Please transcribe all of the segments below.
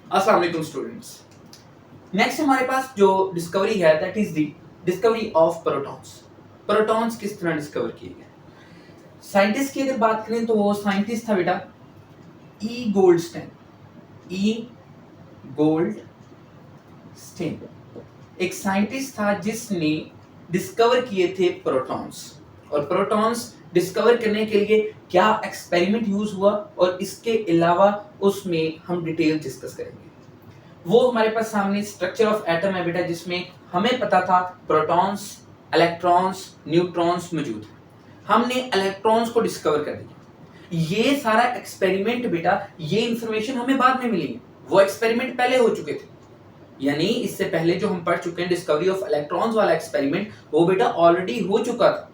अस्सलाम वालेकुम students. Next हमारे पास जो डिस्कवरी है that is the discovery of protons. Protons किस तरह डिस्कवर किए गए। साइंटिस्ट की अगर बात करें तो वो साइंटिस्ट था बेटा ई गोल्डस्टेन। ई गोल्डस्टेन एक साइंटिस्ट था जिसने डिस्कवर किए थे प्रोटॉन्स। और प्रोटॉन्स डिस्कवर करने के लिए क्या एक्सपेरिमेंट यूज हुआ और इसके अलावा उसमें हम डिटेल डिस्कस करेंगे। वो हमारे पास सामने स्ट्रक्चर ऑफ एटम है बेटा, जिसमें हमें पता था प्रोटॉन्स, इलेक्ट्रॉन्स, न्यूट्रॉन्स मौजूद है। हमने इलेक्ट्रॉन्स को डिस्कवर कर दिया। ये सारा एक्सपेरिमेंट बेटा, ये इंफॉर्मेशन हमें बाद में मिली। वो एक्सपेरिमेंट पहले हो चुके थे, यानी इससे पहले जो हम पढ़ चुके हैं डिस्कवरी ऑफ इलेक्ट्रॉन्स वाला एक्सपेरिमेंट, वो बेटा ऑलरेडी हो चुका था।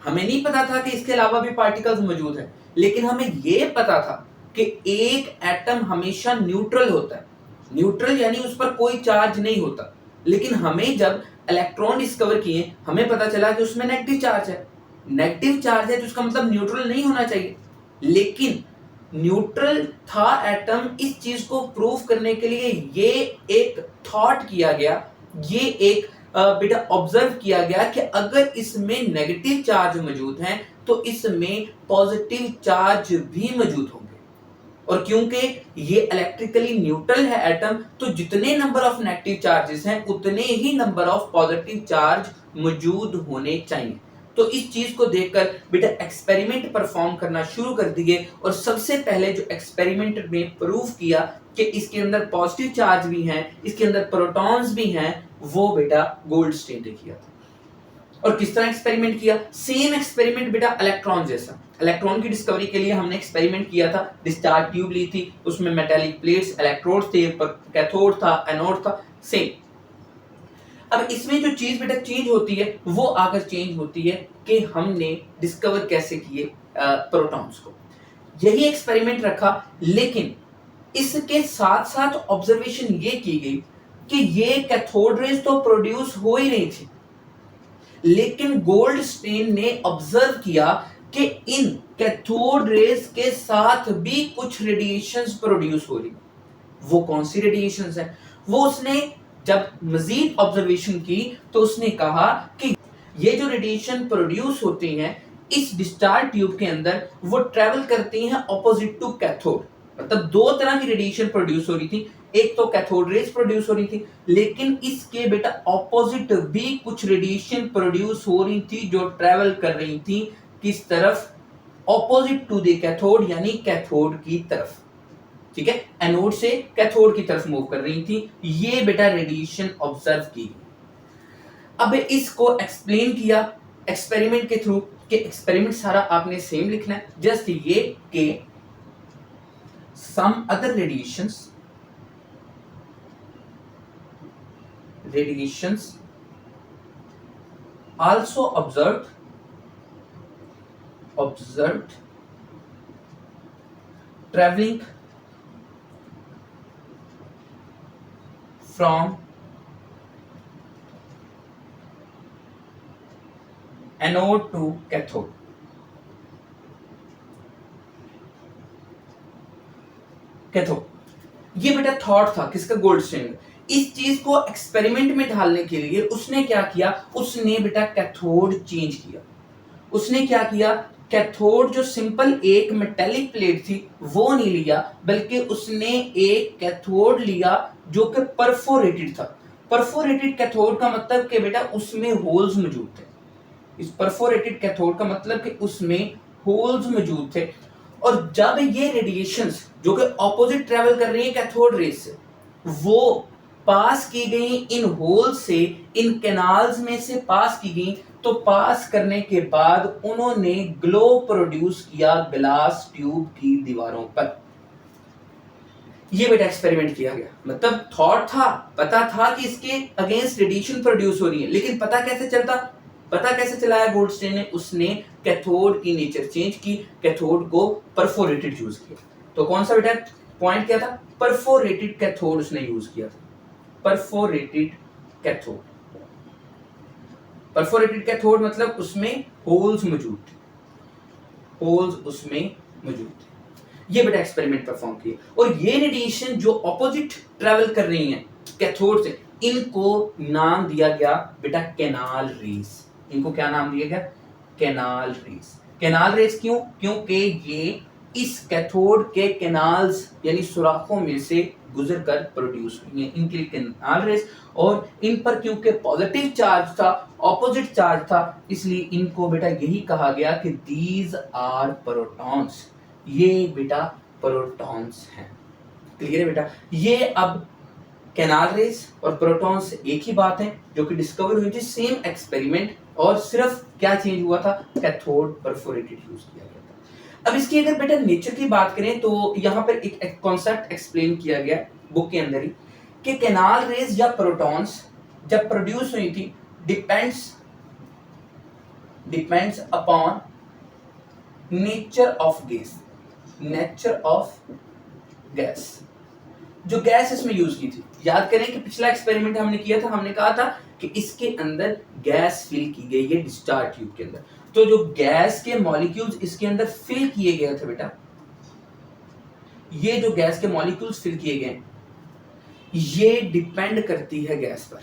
हमें नहीं पता था कि इसके अलावा भी पार्टिकल्स मौजूद हैं, लेकिन हमें यह पता था कि एक एटम हमेशा न्यूट्रल होता है। न्यूट्रल यानी उस पर कोई चार्ज नहीं होता। लेकिन हमें जब इलेक्ट्रॉन डिस्कवर किए, हमें पता चला कि उसमें नेगेटिव चार्ज है। नेगेटिव चार्ज है तो उसका मतलब न्यूट्रल नहीं होना चाहिए, लेकिन न्यूट्रल था एटम। इस चीज को प्रूव करने के लिए ये एक थॉट किया गया, ये एक बेटा ऑब्जर्व किया गया कि अगर इसमें नेगेटिव चार्ज मौजूद हैं तो इसमें पॉजिटिव चार्ज भी मौजूद होंगे। और क्योंकि ये इलेक्ट्रिकली न्यूट्रल है एटम, तो जितने नंबर ऑफ नेगेटिव चार्जेस हैं उतने ही नंबर ऑफ पॉजिटिव चार्ज मौजूद होने चाहिए। तो इस चीज को देखकर बेटा एक्सपेरिमेंट परफॉर्म करना शुरू कर दिए। और सबसे पहले जो एक्सपेरिमेंट ने प्रूव किया कि इसके अंदर पॉजिटिव चार्ज भी हैं, इसके अंदर प्रोटॉन्स भी हैं, वो बेटा गोल्डस्टीन ने किया था। और किस तरह एक्सपेरिमेंट किया? सेम एक्सपेरिमेंट बेटा इलेक्ट्रॉन जैसा। इलेक्ट्रॉन की डिस्कवरी के लिए हमने एक्सपेरिमेंट किया था। डिस्चार्ज ट्यूब ली थी, उसमें मेटालिक प्लेट्स, इलेक्ट्रोड थे, कैथोड था, एनोड था, सेम। अब इसमें जो चीज बेटा चेंज होती है वो आकर चेंज होती है कि हमने डिस्कवर कैसे किए प्रोटॉन्स को। यही एक्सपेरिमेंट रखा, लेकिन इसके साथ साथ ऑब्जर्वेशन ये की गई कि ये कैथोड रेज तो प्रोड्यूस हो ही नहीं थी, लेकिन गोल्डस्टीन ने ऑब्जर्व किया कि इन कैथोड रेज के साथ भी कुछ रेडिएशंस प्रोड्यूस हो रही। वो कौन सी रेडिएशंस है? वो उसने जब मजीद ऑब्जर्वेशन की तो उसने कहा कि ये जो रेडिएशन प्रोड्यूस होती हैं इस डिस्चार्ज ट्यूब के अंदर, वो ट्रेवल करती हैं ऑपोजिट टू कैथोड। मतलब दो तरह की रेडिएशन प्रोड्यूस हो रही थी। एक तो कैथोड रेज प्रोड्यूस हो रही थी, लेकिन इसके बेटा ऑपोजिट भी कुछ रेडिएशन प्रोड्यूस हो रही थी जो ट्रेवल कर रही थी किस तरफ? ऑपोजिट टू द कैथोड, यानी कैथोड की तरफ। ठीक है, एनोड से कैथोड की तरफ मूव कर रही थी। ये बेटा रेडिएशन ऑब्जर्व की। अब इसको एक्सप्लेन किया एक्सपेरिमेंट के थ्रू, कि एक्सपेरिमेंट सारा आपने सेम लिखना है, जस्ट ये कि some other radiations also observed traveling from anode to cathode. Cathode ये बेटा थॉट था किसका? गोल्डस्टीन। इस चीज को एक्सपेरिमेंट में ढालने के लिए उसने क्या किया? उसने बेटा कैथोड चेंज किया। उसने क्या किया? कैथोड जो सिंपल एक मेटेलिक प्लेट थी वो नहीं लिया, बल्कि उसने एक कैथोड लिया जो कि परफोरेटेड था। परफोरेटेड कैथोड का मतलब कि बेटा उसमें होल्स मौजूद थे। इस परफोरेटेड कैथोड का मतलब कि उसमें होल्स मौजूद थे। और जब ये रेडिएशंस जो कि ऑपोजिट ट्रेवल कर रही है कैथोड रेज से, वो पास की गई इन होल से, इन कैनाल्स में से पास की गई, तो पास करने के बाद उन्होंने ग्लो प्रोड्यूस किया ग्लास ट्यूब की दीवारों पर। ये बेटा एक्सपेरिमेंट किया गया। मतलब थॉट था, पता था कि इसके अगेंस्ट रेडिएशन प्रोड्यूस हो रही है, लेकिन पता कैसे चलता? पता कैसे चलाया गोल्डस्टीन ने? उसने कैथोड की नेचर चेंज की, कैथोड को परफोरेटेड यूज किया। तो कौन सा बेटा पॉइंट क्या था? परफोरेटेड कैथोड उसने यूज किया था। परफोरेटेड कैथोड, परफोरेटेड कैथोड मतलब उसमें होल्स मौजूद थे, होल्स उसमें मौजूद थे। ये बेटा एक्सपेरिमेंट परफॉर्म किए और ये रेडिएशन जो ऑपोजिट ट्रेवल कर रही हैं कैथोड से, इनको नाम दिया गया बेटा कैनाल रेज। इनको क्या नाम दिया गया? Canal raise. कैनाल रेज क्यों? क्योंकि ये इस कैथोड के कैनाल्स यानी सुराखों में से गुजर कर प्रोड्यूस हुई हैं, इनके लिए कैनाल रेज। और इन पर क्योंकि पॉजिटिव चार्ज था, ऑपोजिट चार्ज था, इसलिए इनको बेटा यही कहा गया कि दीज आर प्रोटॉन्स। ये बेटा प्रोटॉन्स हैं। क्लियर है बेटा? ये अब कैनाल रेज और प्रोटॉन्स एक ही बात है जो कि डिस्कवर हुई थी, सेम एक्सपेरिमेंट, और सिर्फ क्या चेंज हुआ था? कैथोड परफोरेटेड यूज किया गया था। अब इसकी अगर बेटा नेचर की बात करें तो यहाँ पर एक कॉन्सेप्ट एक्सप्लेन किया गया बुक के अंदर ही कि कैनाल रेज या प्रोटॉन्स जब प्रोड्यूस हुई थी depends upon nature of gas. Nature of gas, जो गैस इसमें यूज की थी, याद करें कि पिछला एक्सपेरिमेंट हमने किया था, हमने कहा था कि इसके अंदर गैस फिल की गई है डिस्चार्ज ट्यूब के अंदर। तो जो गैस के मॉलिक्यूल्स इसके अंदर फिल किए गए थे बेटा, ये जो गैस के मॉलिक्यूल्स फिल किए गए ये डिपेंड करती है गैस पर।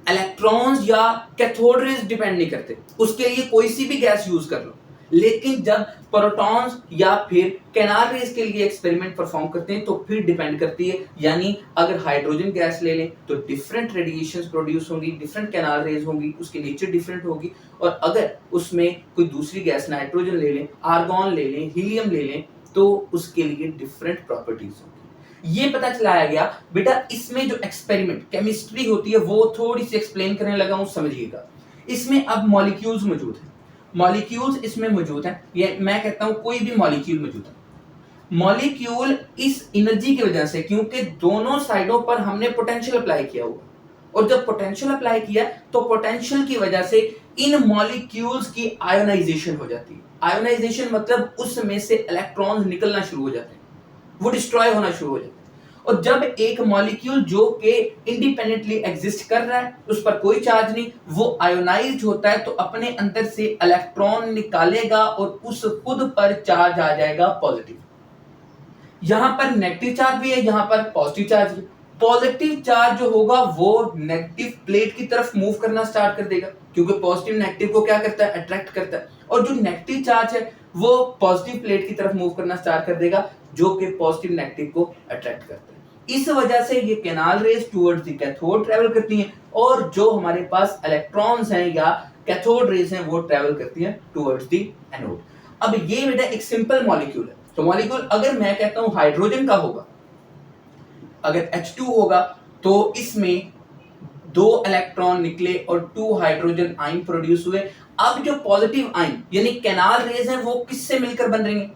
इलेक्ट्रॉन्स या कैथोड रेज डिपेंड नहीं करते, उसके लिए कोई सी भी गैस यूज कर लो। लेकिन जब प्रोटॉन्स या फिर कैनाल रेज के लिए एक्सपेरिमेंट परफॉर्म करते हैं तो फिर डिपेंड करती है। यानी अगर हाइड्रोजन गैस ले लें तो डिफरेंट रेडिएशंस प्रोड्यूस होंगी, डिफरेंट कैनाल रेज होंगी, उसकी नेचर डिफरेंट होगी। और अगर उसमें कोई दूसरी गैस नाइट्रोजन ले लें, आर्गॉन ले लें, हीलियम ले लें, तो उसके लिए डिफरेंट प्रॉपर्टीज होंगी। ये पता चलाया गया बेटा। इसमें जो एक्सपेरिमेंट केमिस्ट्री होती है वो थोड़ी सी एक्सप्लेन करने लगा हूं, समझिएगा। इसमें अब मॉलिक्यूल्स मौजूद हैं, मॉलिक्यूल्स इसमें मौजूद हैं। ये मैं कहता हूं कोई भी मॉलिक्यूल मौजूद है। मॉलिक्यूल इस एनर्जी की वजह से, क्योंकि दोनों साइडों पर हमने पोटेंशियल अप्लाई किया हुआ, और जब पोटेंशियल अप्लाई किया तो पोटेंशियल की वजह से इन मॉलिक्यूल्स की आयोनाइजेशन हो जाती है। आयोनाइजेशन मतलब उसमें से इलेक्ट्रॉन्स निकलना शुरू हो जाते हैं, वो डिस्ट्रॉय होना शुरू हो जाता है। और जब एक मॉलिक्यूल जो कि इंडिपेंडेंटली एग्जिस्ट कर रहा है, उस पर कोई चार्ज नहीं, वो आयोनाइज्ड होता है, तो अपने अंदर से इलेक्ट्रॉन निकालेगा और उस खुद पर चार्ज आ जाएगा पॉजिटिव। यहां पर नेगेटिव चार्ज भी है, यहां पर पॉजिटिव चार्ज भी। पॉजिटिव चार्ज जो होगा वो नेगेटिव प्लेट की तरफ मूव करना स्टार्ट कर देगा, क्योंकि पॉजिटिव नेगेटिव को क्या करता है? अट्रैक्ट करता है। और जो नेगेटिव चार्ज है वो पॉजिटिव प्लेट की तरफ मूव करना स्टार्ट कर देगा, जो कि पॉजिटिव नेगेटिव को अट्रैक्ट करता है। इस वजह से ये canal raise towards the cathode travel करती हैं, और जो हमारे पास इलेक्ट्रॉन्स हैं या कैथोड रेज हैं वो ट्रेवल करती हैं टुवर्ड्स द एनोड। अब ये बेटा एक सिंपल मॉलिक्यूल है। तो मॉलिक्यूल अगर मैं कहता हूं हाइड्रोजन का होगा, अगर H2 होगा तो इसमें 2 इलेक्ट्रॉन निकले और 2 हाइड्रोजन आयन प्रोड्यूस हुए। अब जो पॉजिटिव आयन यानी कैनाल रेज हैं वो किससे मिलकर बन रही हैं?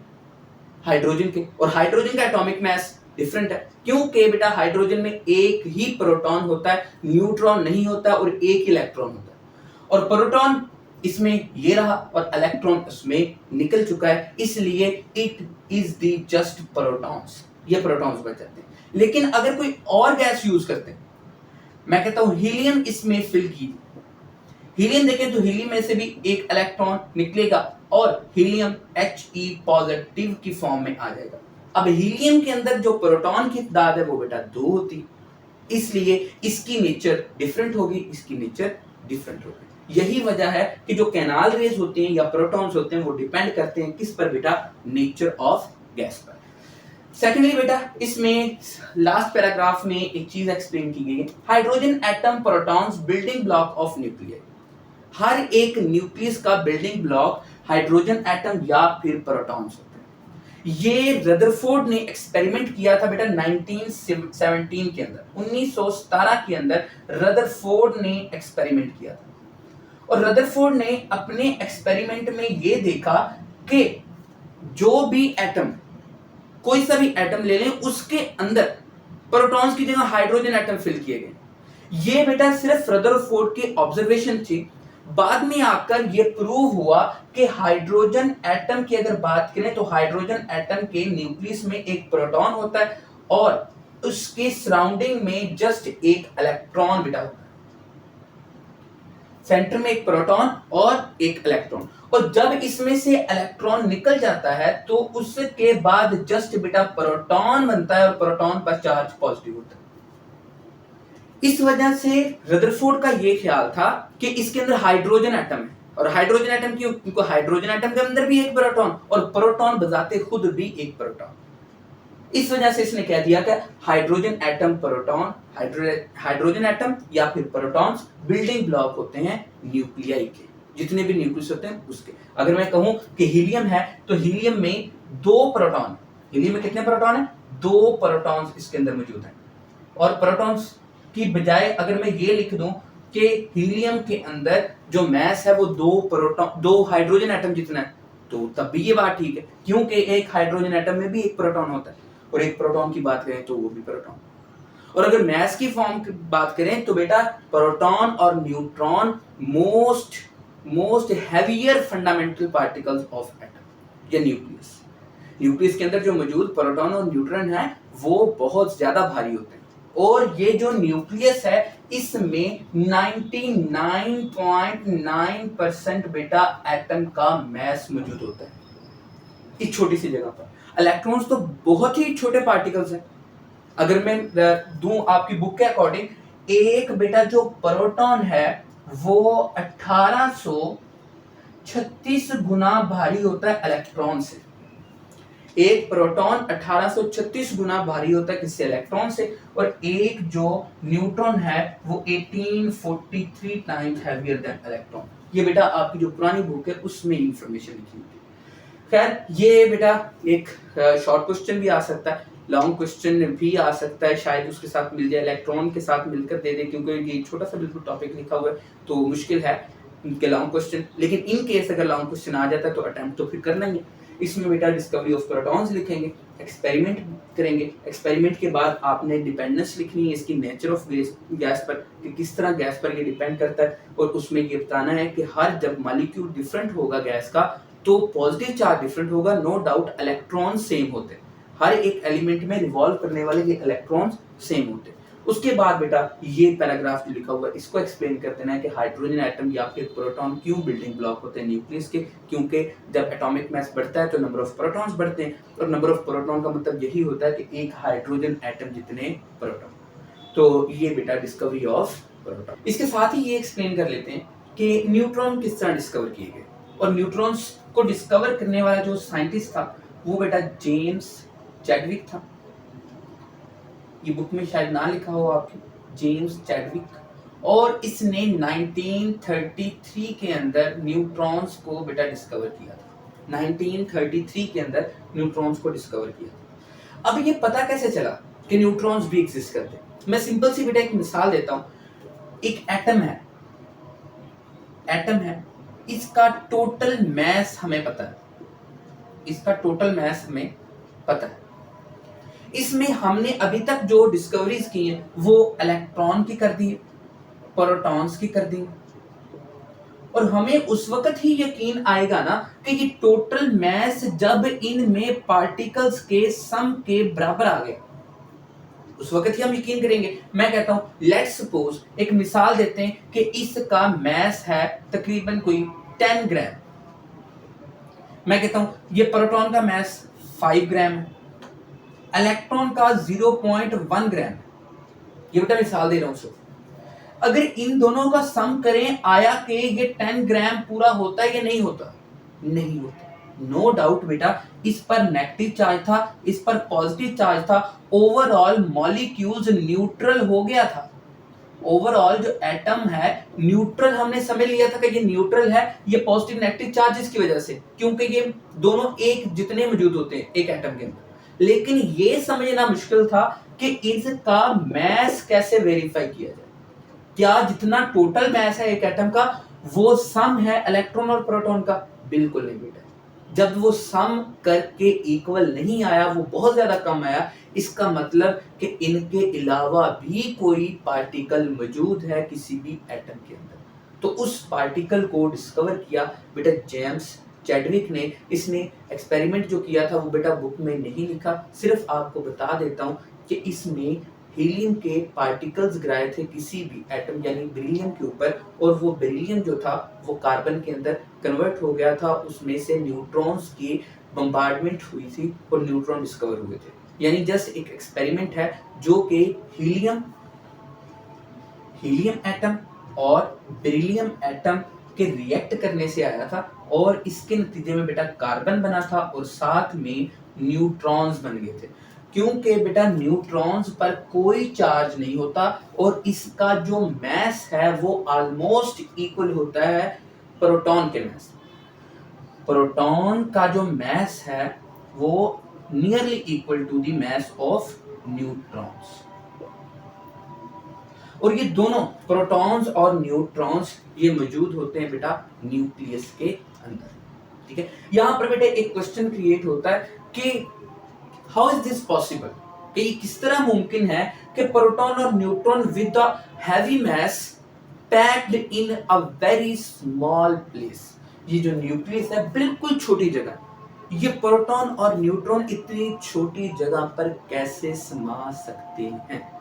हाइड्रोजन के। और हाइड्रोजन का एटॉमिक मास डिफरेंट है, क्योंकि बेटा हाइड्रोजन में एक ही प्रोटॉन होता है, न्यूट्रॉन नहीं होता, और एक ही इलेक्ट्रॉन होता है। और प्रोटॉन इसमें ये रहा और इलेक्ट्रॉन इसमें निकल चुका है, इसलिए it is the just protons, ये प्रोटॉन्स बच जाते हैं। लेकिन अगर कोई और गैस यूज करते हैं, मैं कहता हूं हीलियम इसमें फिल की, हीलियम देखें तो हीलियम में से भी एक इलेक्ट्रॉन निकलेगा और हीलियम He पॉजिटिव की फॉर्म में आ जाएगा। अब हीलियम के अंदर जो प्रोटॉन की तादाद है वो बेटा 2 होती, इसलिए इसकी नेचर डिफरेंट होगी, इसकी नेचर डिफरेंट होगी। यही वजह है कि जो कैनाल रेज होते हैं या प्रोटॉन्स होते हैं वो डिपेंड करते हैं किस पर बेटा? नेचर ऑफ गैस पर। सेकेंडली बेटा इसमें लास्ट पैराग्राफ में एक चीज एक्सप्लेन की गई है, hydrogen atom protons building block of nucleus. हर एक न्यूक्लियस का बिल्डिंग ब्लॉक हाइड्रोजन एटम या फिर प्रोटॉन्स होते हैं। ये रदरफोर्ड ने एक्सपेरिमेंट किया था बेटा 1917 के अंदर, 1917 के अंदर रदरफोर्ड ने एक्सपेरिमेंट किया था। और रदरफोर्ड ने अपने एक्सपेरिमेंट में ये देखा कि जो भी एटम, कोई सा भी एटम ले लें, उसके अंदर प्रोटॉन्स की जगह हाइड्रोजन एटम फिल किए गए। ये बेटा सिर्फ रदरफोर्ड की ऑब्जर्वेशन थी। बाद में आकर ये प्रूव हुआ कि हाइड्रोजन एटम की अगर बात करें तो हाइड्रोजन एटम के न्यूक्लियस में एक प्रोटॉन होता है और उसके सराउंडिंग में जस्ट एक इलेक्ट्रॉन बेटा होता है। सेंटर में एक प्रोटॉन और एक इलेक्ट्रॉन, और जब इसमें से इलेक्ट्रॉन निकल जाता है तो उसके बाद जस्ट बेटा प्रोटॉन बनता है और प्रोटॉन पर चार्ज पॉजिटिव होता है। इस वजह से रदरफोर्ड का यह ख्याल था कि इसके अंदर हाइड्रोजन एटम है, और हाइड्रोजन एटम क्यों, क्योंकि हाइड्रोजन एटम के अंदर भी एक प्रोटॉन और प्रोटॉन बजाते खुद भी एक प्रोटॉन। इस वजह से इसने कह दिया कि hydrogen atom proton, hydrogen atom या फिर प्रोटॉन्स बिल्डिंग ब्लॉक होते हैं न्यूक्लियाई के, जितने भी न्यूक्लियस होते हैं उसके। अगर मैं कहूं कि हीलियम है तो हीलियम में 2 प्रोटॉन, हीलियम में कितने प्रोटॉन है, 2 प्रोटॉन्स इसके अंदर मौजूद हैं। और प्रोटॉन्स की बजाय अगर मैं ये लिख दूं कि हीलियम के अंदर जो मास है वो 2 हाइड्रोजन एटम जितना है, तो तब भी ये बात ठीक है, क्योंकि एक हाइड्रोजन एटम में भी एक प्रोटॉन होता है, और एक प्रोटॉन की बात करें तो वो भी प्रोटॉन। और अगर मास की फॉर्म की बात करें तो बेटा प्रोटॉन और neutron most heavier fundamental particles of atom या न्यूक्लियस। न्यूक्लियस के अंदर जो मौजूद प्रोटॉन और न्यूट्रॉन है वो बहुत ज्यादा भारी होते हैं, और ये जो न्यूक्लियस है इसमें 99.9% बेटा एटम का मास मौजूद होता है इस छोटी सी जगह पर। इलेक्ट्रॉन्स तो बहुत ही छोटे पार्टिकल्स हैं। अगर मैं दूं आपकी बुक के अकॉर्डिंग, एक बेटा जो प्रोटॉन है वो 1836 गुना भारी होता है इलेक्ट्रॉन से। एक प्रोटॉन 1836 गुना भारी होता है किससे, इलेक्ट्रॉन से, और एक जो न्यूट्रॉन है वो 1843 टाइम्स हैवियर देन इलेक्ट्रॉन। ये बेटा आपकी जो पुरानी बुक है उसमें इंफॉर्मेशन लिखी हुई है। खैर ये बेटा एक शॉर्ट क्वेश्चन भी आ सकता है, लॉन्ग क्वेश्चन भी आ सकता है, शायद उसके साथ मिल जाए, इलेक्ट्रॉन के साथ मिलकर दे दे, क्योंकि ये छोटा सा बिल्कुल टॉपिक लिखा हुआ है तो मुश्किल है इनके लॉन्ग क्वेश्चन। लेकिन इन केस अगर लॉन्ग क्वेश्चन आ जाता है तो अटेम्प्ट तो फिर करना ही है। इसमें बेटा डिस्कवरी ऑफ प्रोटॉन्स लिखेंगे, एक्सपेरिमेंट करेंगे, एक्सपेरिमेंट के बाद आपने डिपेंडेंस लिखनी है इसकी नेचर ऑफ गैस पर, कि किस तरह गैस पर ये डिपेंड करता है, और उसमें ये बताना है कि हर जब मॉलिक्यूल डिफरेंट होगा गैस का तो पॉजिटिव चार्ज डिफरेंट होगा, नो डाउट इलेक्ट्रॉन सेम होते हैं, हर एक एलिमेंट में रिवॉल्व करने वाले ये इलेक्ट्रॉन्स सेम होते हैं। उसके बाद बेटा ये पैराग्राफ जो लिखा हुआ है इसको एक्सप्लेन कर देना है कि हाइड्रोजन एटम या फिर प्रोटॉन क्यों बिल्डिंग ब्लॉक होते हैं न्यूक्लियस के, क्योंकि जब एटॉमिक मास बढ़ता है तो नंबर ऑफ प्रोटॉन्स बढ़ते हैं, और नंबर ऑफ प्रोटॉन का मतलब यही होता है कि एक हाइड्रोजन एटम जितने प्रोटॉन। तो ये बेटा डिस्कवरी ऑफ प्रोटॉन। इसके साथ ही ये एक्सप्लेन कर लेते हैं कि न्यूट्रॉन किस तरह डिस्कवर किए गए, और न्यूट्रॉन्स को डिस्कवर करने वाला जो साइंटिस्ट था वो बेटा जेम्स चैडविक था। ये बुक में शायद ना लिखा हो आपकी, जेम्स चैडविक, और इसने 1933 के अंदर न्यूट्रॉन्स को बेटा डिस्कवर किया था। 1933 के अंदर न्यूट्रॉन्स को डिस्कवर किया था। अब ये पता कैसे चला कि न्यूट्रॉन्स भी एग्जिस्ट करते हैं? मैं सिंपल सी बेटा एक मिसाल देता हूं। एक एटम है, इसका टोटल मास हमें पता है, इसमें हमने अभी तक जो डिस्कवरीज की हैं वो इलेक्ट्रॉन की कर दी है, प्रोटॉन्स की कर दी है, और हमें उस वक्त ही यकीन आएगा ना कि ये टोटल मास जब इनमें पार्टिकल्स के सम के बराबर आ गया, उस वक्त ही हम यकीन करेंगे। मैं कहता हूं लेट्स सपोज, एक मिसाल देते हैं कि इसका मास है तकरीबन कोई 10 ग्राम। मैं कहता हूं ये प्रोटॉन का मास 5 ग्राम है, इलेक्ट्रॉन का 0.1 ग्राम। ये बेटा मिसाल दे रहा हूं सिर्फ। अगर इन दोनों का सम करें आया कि ये 10 ग्राम पूरा होता है या नहीं होता? नहीं होता। नो डाउट बेटा इस पर नेगेटिव चार्ज था, इस पर पॉजिटिव चार्ज था, ओवरऑल मॉलिक्यूल्स न्यूट्रल हो गया था। ओवरऑल जो एटम है न्यूट्रल हमने समझ लिया था कि ये न्यूट्रल है, ये पॉजिटिव नेगेटिव चार्जेस की वजह से, क्योंकि ये दोनों एक जितने मौजूद होते हैं एक एटम के अंदर। लेकिन ये समझना मुश्किल था कि इसका मास कैसे वेरीफाई किया जाए। क्या जितना टोटल मास है एक एटम का वो सम है इलेक्ट्रॉन और प्रोटॉन का? बिल्कुल नहीं बेटा। जब वो सम करके इक्वल नहीं आया, वो बहुत ज्यादा कम आया, इसका मतलब कि इनके अलावा भी कोई पार्टिकल मौजूद है किसी भी एटम के अंदर। तो उस पार्टिकल को डिस्कवर किया बेटा जेम्स चैडविक ने। इसने एक्सपेरिमेंट जो किया था वो बेटा बुक में नहीं लिखा, सिर्फ आपको बता देता हूं कि इसमें हीलियम के पार्टिकल्स गिराए थे किसी भी एटम यानी बेरिलियम के ऊपर, और वो बेरिलियम जो था वो कार्बन के अंदर कन्वर्ट हो गया था, उसमें से न्यूट्रॉन्स की बम्बार्डमेंट हुई थी और न्यूट्रॉन डिस्कवर हुए थे। यानी जस्ट एक एक्सपेरिमेंट है जो कि हीलियम हीलियम एटम और बेरिलियम एटम के रिएक्ट करने से आया था, और इसके नतीजे में बेटा कार्बन बना था और साथ में न्यूट्रॉन्स बन गए थे। क्योंकि बेटा न्यूट्रॉन्स पर कोई चार्ज नहीं होता और इसका जो मैस है वो ऑलमोस्ट इक्वल होता है प्रोटॉन के मैस। प्रोटॉन का जो मैस है वो nearly equal to the mass of neutrons. और ये दोनों प्रोटॉन्स और न्यूट्रॉन्स ये मौजूद होते हैं बेटा न्यूक्लियस के अंदर। ठीक है, यहां पर बेटा एक क्वेश्चन क्रिएट होता है कि हाउ इज दिस पॉसिबल, कि ये किस तरह मुमकिन है कि प्रोटॉन और neutron with a heavy mass packed in a very small place. ये जो न्यूक्लियस है बिल्कुल छोटी जगह, ये प्रोटॉन और न्यूट्रॉन इतनी छोटी जगह पर कैसे समा सकते हैं,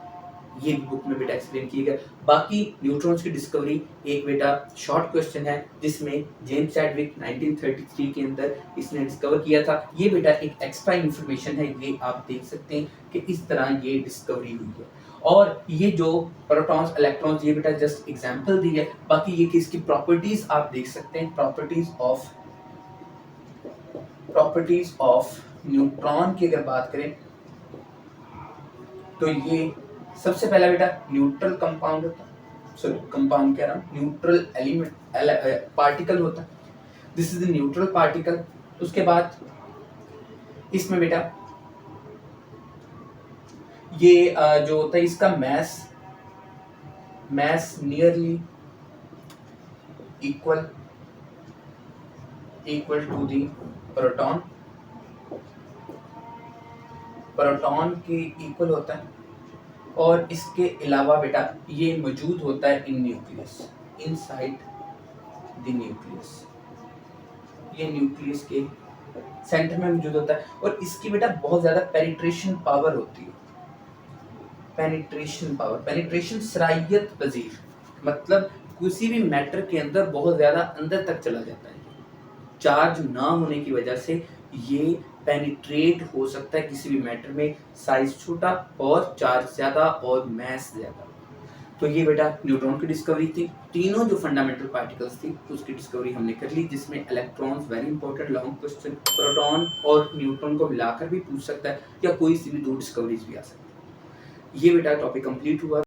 ये बुक में बेटा एक्सप्लेन किया गया। बाकी न्यूट्रॉन्स की डिस्कवरी एक बेटा शॉर्ट क्वेश्चन है जिसमें जेम्स चैडविक 1933 के अंदर इसने डिस्कवर किया था। ये बेटा एक एक्स्ट्रा इंफॉर्मेशन है, ये आप देख सकते हैं कि इस तरह ये डिस्कवरी हुई है। और ये जो प्रोटॉन्स इलेक्ट्रॉन्स ये बेटा जस्ट एग्जांपल दी है, बाकी ये किसकी प्रॉपर्टीज आप देख सकते हैं। प्रॉपर्टीज ऑफ न्यूट्रॉन की अगर बात करें तो ये सबसे पहला बेटा न्यूट्रल कंपाउंड होता है, सॉरी कंपाउंड कह रहा हूं, न्यूट्रल एलिमेंट पार्टिकल होता है, this is the neutral particle. उसके बाद इसमें बेटा ये जो होता है इसका mass nearly equal to the proton के इक्वल होता है। और इसके अलावा बेटा ये मौजूद होता है इन न्यूक्लियस, इनसाइड द न्यूक्लियस, ये न्यूक्लियस के सेंटर में मौजूद होता है। और इसकी बेटा बहुत ज्यादा पेनिट्रेशन पावर होती है, पेनिट्रेशन सरायत पजीर, मतलब किसी भी मैटर के अंदर बहुत ज्यादा अंदर तक चला जाता है। चार्ज ना होने की वजह से ये पेनिट्रेट हो सकता है किसी भी मैटर में, साइज छोटा और चार्ज ज्यादा और मैस ज्यादा। तो ये बेटा न्यूट्रॉन की डिस्कवरी थी। तीनों जो फंडामेंटल पार्टिकल्स थी उसकी डिस्कवरी हमने कर ली, जिसमें electrons very important long question, proton और न्यूट्रॉन को मिलाकर भी पूछ सकता है या कोई सी भी दो डिस्कवरीज भी आ सकती है। ये बेटा टॉपिक कंप्लीट हुआ।